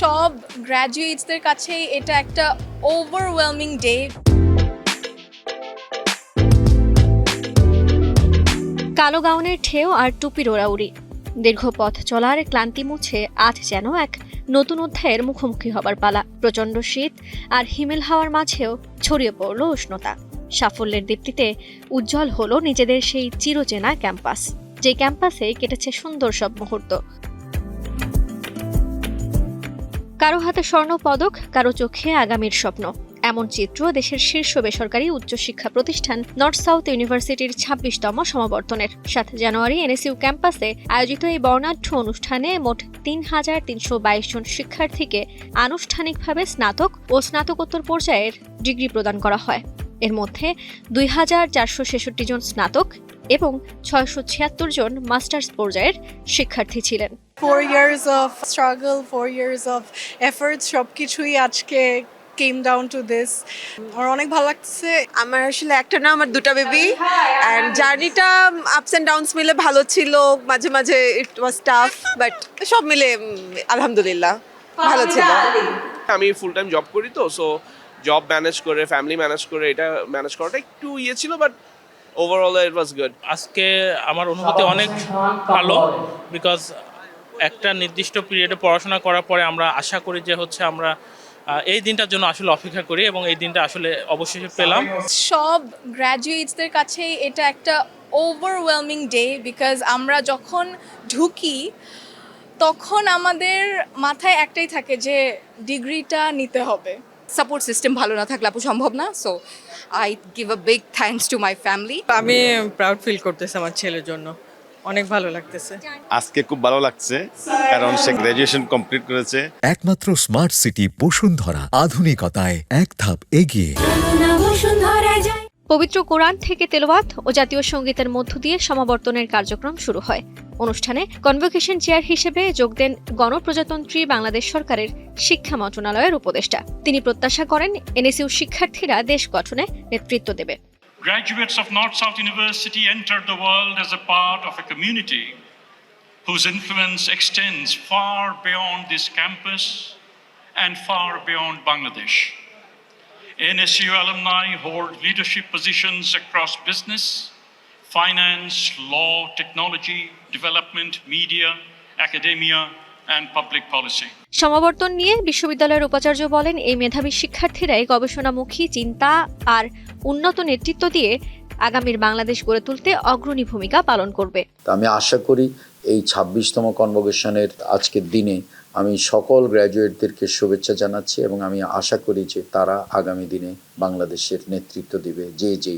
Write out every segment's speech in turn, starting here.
সব গ্র্যাজুয়েটসদের কাছেই এটা একটা ওভারওয়েলমিং ডে। কালো গাউনের ঠেউ আর টুপির ওড়াউড়ি, দীর্ঘ পথ চলার ক্লান্তি মুছে আজ যেন এক নতুন অধ্যায়ের মুখোমুখি হবার পালা। প্রচণ্ড শীত আর হিমেল হাওয়ার মাঝেও ছড়িয়ে পড়ল উষ্ণতা। সাফল্যের দীপ্তিতে উজ্জ্বল হলো নিজেদের সেই চিরচেনা ক্যাম্পাস, যে ক্যাম্পাসে কেটেছে সুন্দর সব মুহূর্ত। কারো হাতে স্বর্ণ পদক, কারো চোখে আগামীর স্বপ্ন। এমন চিত্র দেশের শীর্ষ বেসরকারি উচ্চশিক্ষা প্রতিষ্ঠান নর্থ সাউথ ইউনিভার্সিটির ২৬তম সমাবর্তনের ৭ জানুয়ারি এনএসইউ ক্যাম্পাসে আয়োজিত এই বর্ণাঢ্য অনুষ্ঠানে মোট ৩,৩২২ জন শিক্ষার্থীকে আনুষ্ঠানিকভাবে স্নাতক ও স্নাতকোত্তর পর্যায়ের ডিগ্রি প্রদান করা হয়। এর মধ্যে ২,৪৬৬ জন স্নাতক এবং ৬৭৬ জন মাস্টার্স পর্যায়ের শিক্ষার্থী ছিলেন। 4 years of struggle, 4 years of efforts, সবকিছুই আজকে came down to this. আমার অনেক ভালো লাগছে। আমার আসলে একটা না, আমার দুটা বেবি, অ্যান্ড জার্নিটা আপস অ্যান্ড ডাউনস মিলে ভালো ছিল, মাঝে মাঝে ইট ওয়াজ টাফ, বাট সব মিলে আলহামদুলিল্লাহ ভালো ছিল। আমি ফুল টাইম জব করি, তো সো জব ম্যানেজ করে ফ্যামিলি ম্যানেজ করে এটা ম্যানেজ করাটা একটু ছিল, but overall it was good. আজকে আমার অনুভূতি অনেক ভালো, বিকজ একটা নির্দিষ্ট পিরিয়ডে পড়াশোনা করার পরে আমরা আশা করি যে আমরা এই দিনটার জন্য আসলে অপেক্ষা করি, এবং এই দিনটা আসলে অবশ্যই পেলাম। সব গ্র্যাজুয়েটসদের কাছেই এটা একটা ওভারওয়েলমিং ডে, বিকজ আমরা যখন ঢুকি তখন আমাদের মাথায় একটাই থাকে যে ডিগ্রিটা নিতে হবে। সাপোর্ট সিস্টেম ভালো না থাকলে আপু সম্ভব না। So I give a big thanks to my family. আমি প্রাউড ফিল করতেছি আমার ছেলের জন্য, অনেক ভালো লাগতেছে। আজকে খুব ভালো লাগছে, কারণ সে গ্র্যাজুয়েশন কমপ্লিট করেছে। একমাত্র স্মার্ট সিটি বসুন্ধরা, আধুনিকতায় এক ধাপ এগিয়ে। পবিত্র কোরআন থেকে তেলাওয়াত ও জাতীয় সঙ্গীতের মধ্য দিয়ে সমাবর্তনের কার্যক্রম শুরু হয়। অনুষ্ঠানে কনভোকেশন চেয়ার হিসেবে যোগ দেন গণপ্রজাতন্ত্রী বাংলাদেশ সরকারের শিক্ষা মন্ত্রণালয়ের উপদেষ্টা। তিনি প্রত্যাশা করেন এনএসইউ শিক্ষার্থীরা দেশ গঠনে নেতৃত্ব দেবে। Graduates of North South University entered the world as a part of a community whose influence extends far beyond this campus and far beyond Bangladesh. NSU alumni hold leadership positions across business, finance, law, technology, development, media, academia, and public policy. সমাবর্তন নিয়ে বিশ্ববিদ্যালয়ের উপাচার্য বলেন, এই মেধাবী শিক্ষার্থীরাই গবেষণামুখী চিন্তা আর উন্নত নেতৃত্ব দিয়ে আগামীর বাংলাদেশ গড়ে তুলতে অগ্রণী ভূমিকা পালন করবে। আমি আশা করি এই ২৬তম কনভোকেশনের আজকের দিনে আমি সকল গ্র্যাজুয়েটদেরকে শুভেচ্ছা জানাচ্ছি, এবং আমি আশা করি যে তারা আগামী দিনে বাংলাদেশের নেতৃত্ব দিবে যে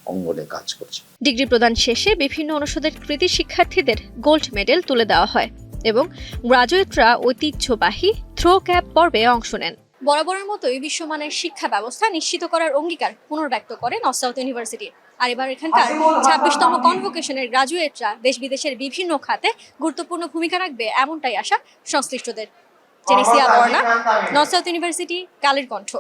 অঙ্গনে কাজ করছে। ডিগ্রি প্রদান শেষে বিভিন্ন অনুষদের কৃতি শিক্ষার্থীদের গোল্ড মেডেল তুলে দেওয়া হয় এবং গ্রাজুয়েটরা ঐতিহ্যবাহী থ্রো ক্যাপ পর্বে অংশ নেন। বরাবরের মতোই বিশ্বমানের শিক্ষা ব্যবস্থা নিশ্চিত করার অঙ্গীকার পুনর্ব্যক্ত করে নর্থ সাউথ ইউনিভার্সিটি। আর এবার এখানকার ২৬তম কনভোকেশনের গ্রাজুয়েটরা দেশ বিদেশের বিভিন্ন খাতে গুরুত্বপূর্ণ ভূমিকা রাখবে, এমনটাই আশা সংশ্লিষ্টদের। জেনেসিয়া বর্ণা, north south university, Kaler Kantho.